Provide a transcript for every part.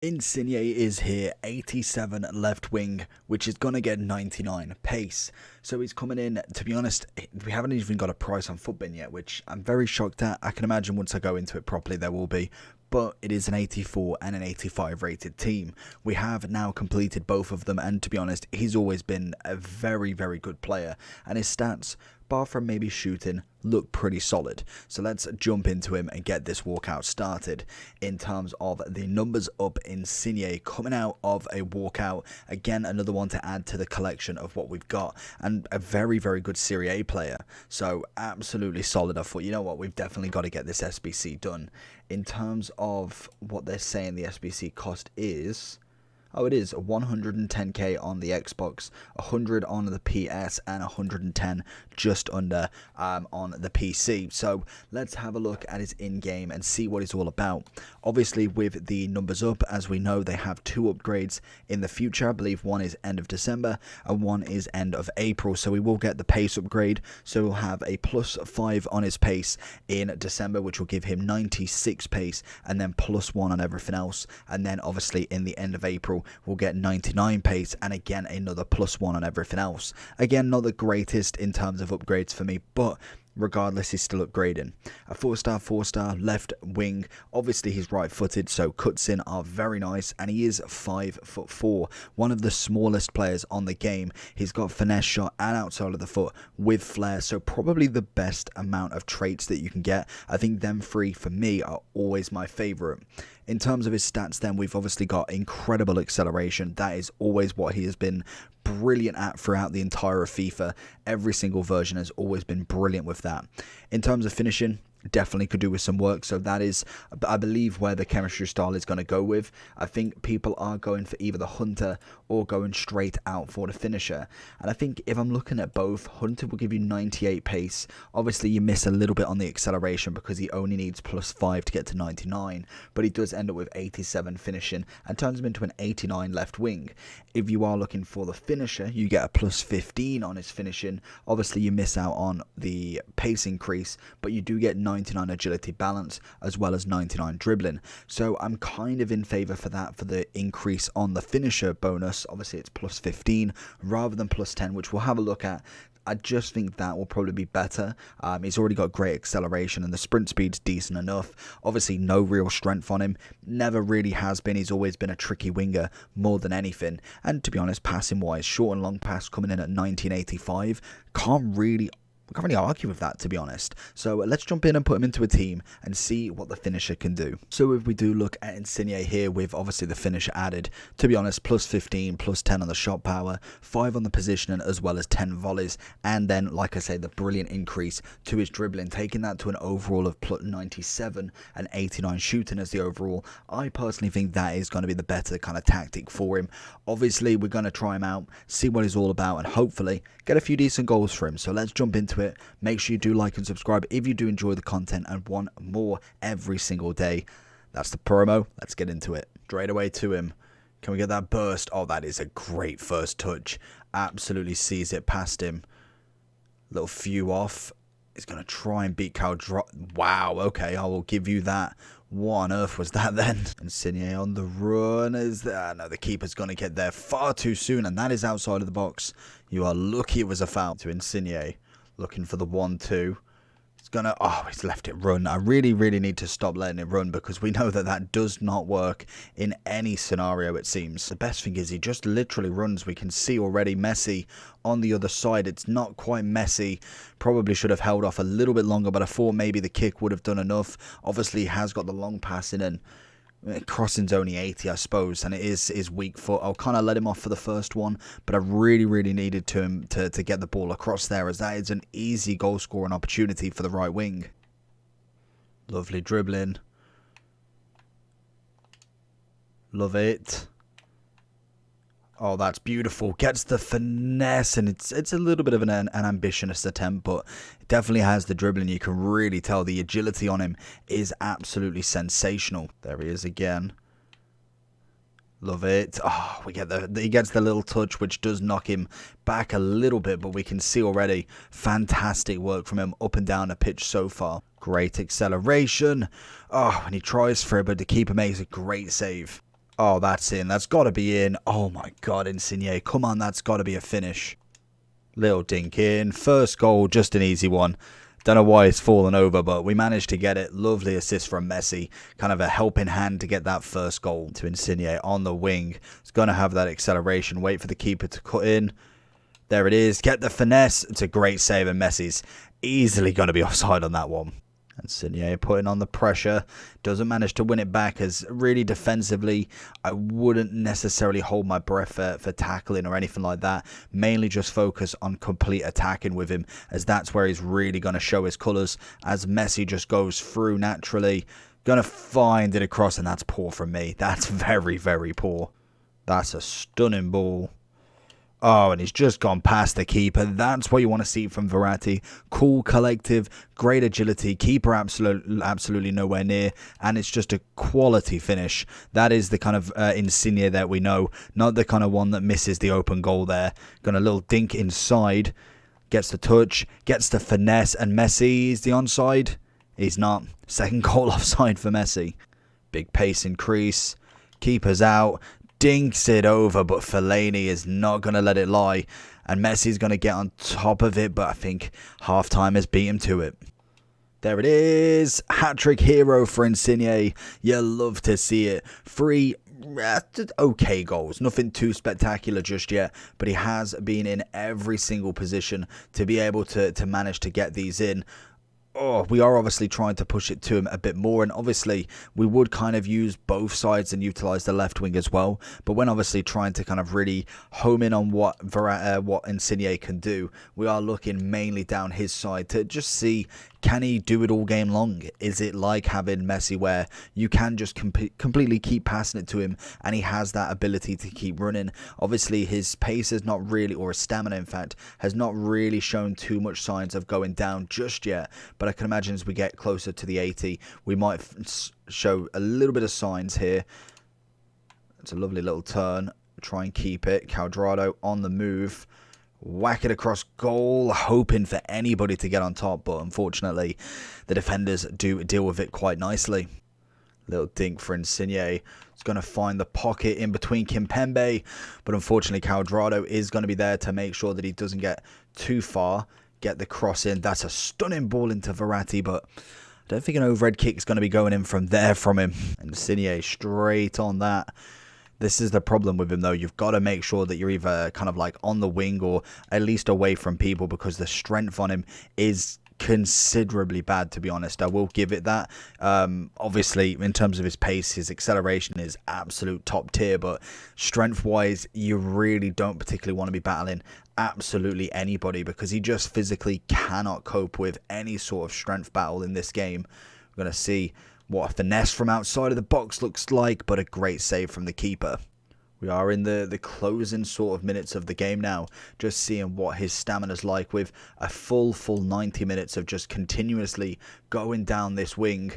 Insigne is here, 87 left wing, which is going to get 99 pace. So he's coming in, to be honest, we haven't even got a price on Footbin yet, which I'm very shocked at. I can imagine once I go into it properly there will be. But it is an 84 and an 85 rated team. We have now completed both of them, and to be honest, he's always been a very, very good player. And his stats, bar from maybe shooting, look pretty solid. So let's jump into him and get this walkout started. In terms of the numbers up, Insigne coming out of a walkout. Again, another one to add to the collection of what we've got. And a very, very good Serie A player. So absolutely solid. I thought, you know what, we've definitely got to get this SBC done. In terms of what they're saying the SBC cost is... Oh, it is 110k on the Xbox, 100 on the PS, and 110 just under on the PC. So let's have a look at his in-game and see what it's all about. Obviously, with the numbers up, as we know, they have two upgrades in the future. I believe one is end of December and one is end of April. So we will get the pace upgrade. So we'll have a +5 on his pace in December, which will give him 96 pace, and then +1 on everything else. And then obviously in the end of April, we'll get 99 pace, and again another +1 on everything else. Again, not the greatest in terms of upgrades for me, but regardless, he's still upgrading. A 4-star, 4-star left wing. Obviously, he's right-footed, so cuts in are very nice, and he is 5'4", one of the smallest players on the game. He's got finesse shot and outside of the foot with flair, so probably the best amount of traits that you can get. I think them three, for me, are always my favourite. In terms of his stats, then, we've obviously got incredible acceleration. That is always what he has been brilliant at throughout the entire of FIFA. Every single version has always been brilliant with that. In terms of finishing, definitely could do with some work. So that is, I believe, where the chemistry style is going to go with. I think people are going for either the Hunter or going straight out for the finisher. And I think if I'm looking at both, Hunter will give you 98 pace. Obviously, you miss a little bit on the acceleration because he only needs +5 to get to 99. But he does end up with 87 finishing and turns him into an 89 left wing. If you are looking for the finisher, you get a +15 on his finishing. Obviously, you miss out on the pace increase, but you do get 99 agility balance as well as 99 dribbling. So I'm kind of in favour for that, for the increase on the finisher bonus. Obviously, it's +15 rather than +10, which we'll have a look at. I just think that will probably be better. He's already got great acceleration and the sprint speed's decent enough. Obviously, no real strength on him. Never really has been. He's always been a tricky winger more than anything. And to be honest, passing-wise, short and long pass coming in at 1985. Can't really argue with that, to be honest. So let's jump in and put him into a team and see what the finisher can do. So if we do look at Insigne here with obviously the finisher added, to be honest, +15, +10 on the shot power, 5 on the positioning as well as 10 volleys, and then, like I say, the brilliant increase to his dribbling, taking that to an overall of +97 and 89 shooting as the overall. I personally think that is going to be the better kind of tactic for him. Obviously, we're going to try him out, see what he's all about, and hopefully get a few decent goals for him. So let's jump into it. Make sure you do like and subscribe if you do enjoy the content and want more every single day. That's the promo. Let's get into it. Straight away to him. Can we get that burst? Oh, that is a great first touch. Absolutely sees it past him. Little few off. He's going to try and beat Cal. Wow, okay, I will give you that. What on earth was that then? Insigne on the run. Is there? No, the keeper's going to get there far too soon, and that is outside of the box. You are lucky it was a foul. To Insigne. Looking for the 1-2. He's gonna, oh, he's left it run. I really need to stop letting it run because we know that that does not work in any scenario, it seems. The best thing is he just literally runs. We can see already Messi on the other side. It's not quite Messi. Probably should have held off a little bit longer, but I thought maybe the kick would have done enough. Obviously, he has got the long passing and crossing's only 80, I suppose, and it is his weak foot. I'll kind of let him off for the first one, but I really needed to get the ball across there, as that is an easy goal scoring opportunity for the right wing. Lovely dribbling. Love it. Oh, that's beautiful. Gets the finesse, and it's a little bit of an ambitious attempt, but it definitely has the dribbling. You can really tell the agility on him is absolutely sensational. There he is again. Love it. Oh, he gets the little touch, which does knock him back a little bit, but we can see already fantastic work from him up and down the pitch so far. Great acceleration. Oh, and he tries for it, but the keeper makes a great save. Oh, that's in. That's got to be in. Oh my god, Insigne. Come on, that's got to be a finish. Little dink in. First goal, just an easy one. Don't know why it's fallen over, but we managed to get it. Lovely assist from Messi. Kind of a helping hand to get that first goal to Insigne on the wing. It's going to have that acceleration. Wait for the keeper to cut in. There it is. Get the finesse. It's a great save, and Messi's easily going to be offside on that one. Insigne putting on the pressure, doesn't manage to win it back, as really defensively I wouldn't necessarily hold my breath for tackling or anything like that. Mainly just focus on complete attacking with him, as that's where he's really going to show his colours, as Messi just goes through naturally. Going to find it across, and that's poor from me. That's very, very poor. That's a stunning ball. Oh, and he's just gone past the keeper. That's what you want to see from Verratti. Cool, collective, great agility. Keeper absolutely nowhere near. And it's just a quality finish. That is the kind of Insigne that we know. Not the kind of one that misses the open goal there. Got a little dink inside. Gets the touch. Gets the finesse. And Messi is the onside. He's not. Second goal offside for Messi. Big pace increase. Keeper's out. Dinks it over, but Fellaini is not going to let it lie. And Messi's going to get on top of it, but I think half-time has beat him to it. There it is. Hat-trick hero for Insigne. You love to see it. 3 okay goals. Nothing too spectacular just yet, but he has been in every single position to be able to manage to get these in. Oh, we are obviously trying to push it to him a bit more, and obviously we would kind of use both sides and utilize the left wing as well. But when obviously trying to kind of really home in on what Insigne can do, we are looking mainly down his side to just see, can he do it all game long? Is it like having Messi where you can just completely keep passing it to him and he has that ability to keep running? Obviously his pace is not really, or his stamina in fact, has not really shown too much signs of going down just yet. But I can imagine as we get closer to the 80, we might show a little bit of signs here. It's a lovely little turn. Try and keep it. Cuadrado on the move. Whack it across goal, hoping for anybody to get on top, but unfortunately the defenders do deal with it quite nicely. Little dink for Insigne. It's going to find the pocket in between Kimpembe, but unfortunately Cuadrado is going to be there to make sure that he doesn't get too far. Get the cross in. That's a stunning ball into Verratti, but I don't think an overhead kick is going to be going in from there from him. Insigne straight on that. This is the problem with him though. You've got to make sure that you're either kind of like on the wing or at least away from people, because the strength on him is considerably bad, to be honest. I will give it that. Obviously in terms of his pace, his acceleration is absolute top tier, but strength wise you really don't particularly want to be battling absolutely anybody, because he just physically cannot cope with any sort of strength battle in this game. We're going to see what a finesse from outside of the box looks like, but a great save from the keeper. We are in the closing sort of minutes of the game now, just seeing what his stamina's like with a full 90 minutes of just continuously going down this wing.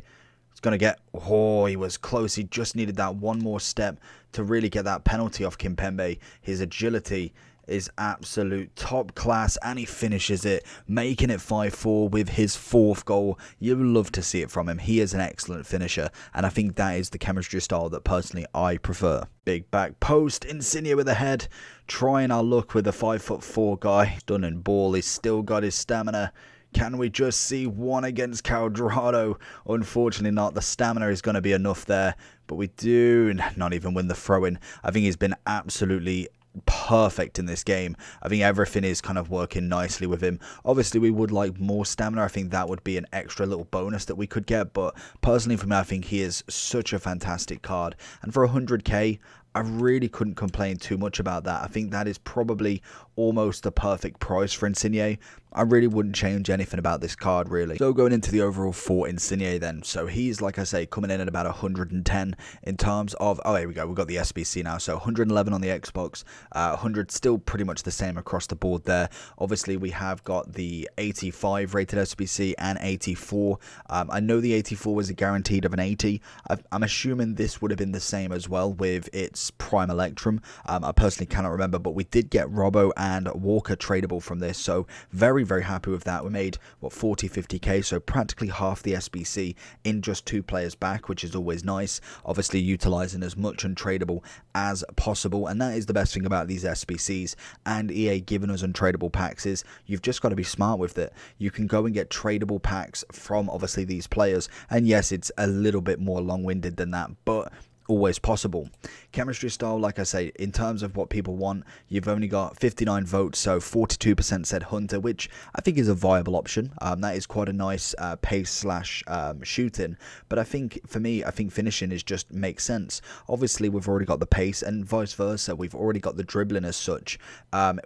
It's going to get, oh, he was close. He just needed that one more step to really get that penalty off Kimpembe. His agility is absolute top class, and he finishes it, making it 5-4 with his 4th goal. You love to see it from him. He is an excellent finisher, and I think that is the chemistry style that personally I prefer. Big back post, Insigne with a head, trying our luck with the 5'4" guy. Stunning ball, he's still got his stamina. Can we just see one against Cuadrado? Unfortunately not. The stamina is going to be enough there, but we do not even win the throw-in. I think he's been absolutely perfect in this game. I think everything is kind of working nicely with him. Obviously we would like more stamina. I think that would be an extra little bonus that we could get, but personally for me I think he is such a fantastic card, and for 100k I really couldn't complain too much about that. I think that is probably almost the perfect price for Insigne. I really wouldn't change anything about this card, really. So going into the overall for Insigne then. So he's, like I say, coming in at about 110 in terms of... Oh, here we go. We've got the SBC now. So 111 on the Xbox. 100 still pretty much the same across the board there. Obviously, we have got the 85 rated SBC and 84. I know the 84 was a guaranteed of an 80. I'm assuming this would have been the same as well with its Prime Electrum. I personally cannot remember, but we did get Robbo and Walker tradable from this, so very, very happy with that. We made, what, 40, 50k, so practically half the SBC in just 2 players back, which is always nice. Obviously, utilizing as much untradable as possible, and that is the best thing about these SBCs and EA giving us untradable packs is you've just got to be smart with it. You can go and get tradable packs from obviously these players, and yes, it's a little bit more long-winded than that, but always possible. Chemistry style, like I say, in terms of what people want, you've only got 59 votes, so 42% said Hunter, which I think is a viable option. That is quite a nice pace slash shooting, but I think for me, I think finishing is just makes sense. Obviously, we've already got the pace, and vice versa, we've already got the dribbling as such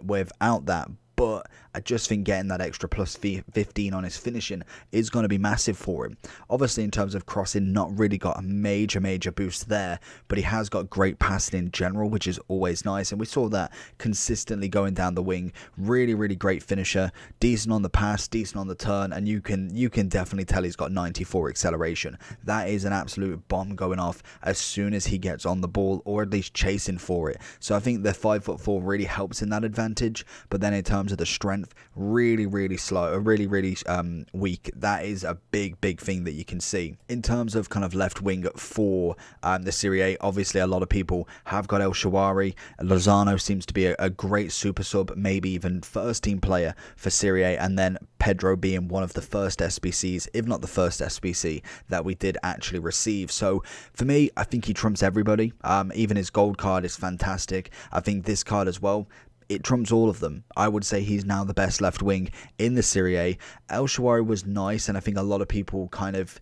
without that. But I just think getting that extra plus 15 on his finishing is going to be massive for him. Obviously, in terms of crossing, not really got a major boost there, but he has got great passing in general, which is always nice. And we saw that consistently going down the wing. Really great finisher, decent on the pass, decent on the turn, and you can definitely tell he's got 94 acceleration. That is an absolute bomb going off as soon as he gets on the ball, or at least chasing for it. So I think the 5'4" really helps in that advantage. But then in terms of the strength, really slow, really weak. That is a big thing that you can see. In terms of kind of left wing for the Serie A, obviously a lot of people have got El Shaarawy. Lozano seems to be a great super sub, maybe even first team player for Serie A, and then Pedro being one of the first SBCs, if not the first SBC that we did actually receive. So for me, I think he trumps everybody. Even his gold card is fantastic. I think this card as well, it trumps all of them. I would say he's now the best left wing in the Serie A. El Shaarawy was nice, and I think a lot of people kind of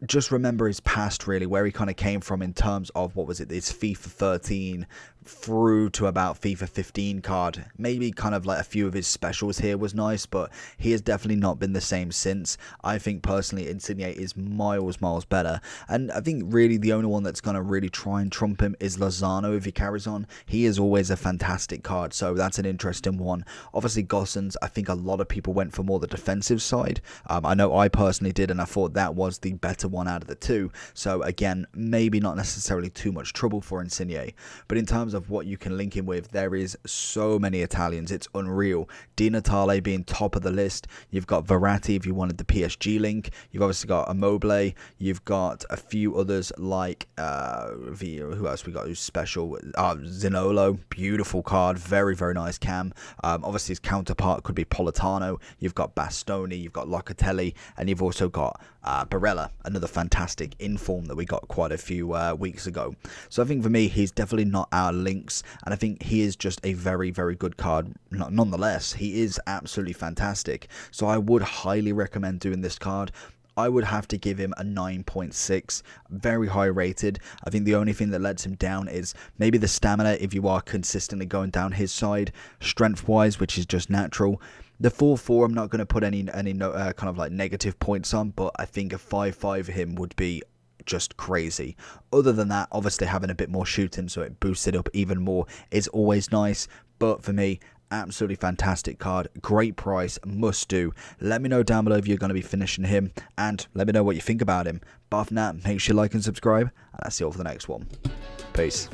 just remember his past, really, where he kind of came from in terms of, what was it, his FIFA 13 through to about FIFA 15 card. Maybe kind of like a few of his specials here was nice, but he has definitely not been the same since. I think personally Insigne is miles better, and I think really the only one that's going to really try and trump him is Lozano if he carries on. He is always a fantastic card, so that's an interesting one. Obviously Gosens, I think a lot of people went for more the defensive side. I know I personally did, and I thought that was the better one out of the two. So again, maybe not necessarily too much trouble for Insigne, but in terms of what you can link him with, there is so many Italians, it's unreal. Di Natale being top of the list. You've got Verratti if you wanted the PSG link. You've obviously got Immobile. You've got a few others like who else we got who's special? Zinolo, beautiful card, very nice cam. Obviously his counterpart could be Politano. You've got Bastoni, you've got Locatelli, and you've also got Barella, another fantastic inform that we got quite a few weeks ago. So I think for me, he's definitely not our links, and I think he is just a very good card. Nonetheless, he is absolutely fantastic. So I would highly recommend doing this card. I would have to give him a 9.6, very high rated. I think the only thing that lets him down is maybe the stamina if you are consistently going down his side, strength wise, which is just natural. The 4-4, I'm not going to put any kind of like negative points on, but I think a 5-5 for him would be just crazy. Other than that, obviously having a bit more shooting so it boosts it up even more is always nice, but for me, absolutely fantastic card, great price, must do. Let me know down below if you're going to be finishing him, and let me know what you think about him. But for now, make sure you like and subscribe, and I'll see you all for the next one. Peace.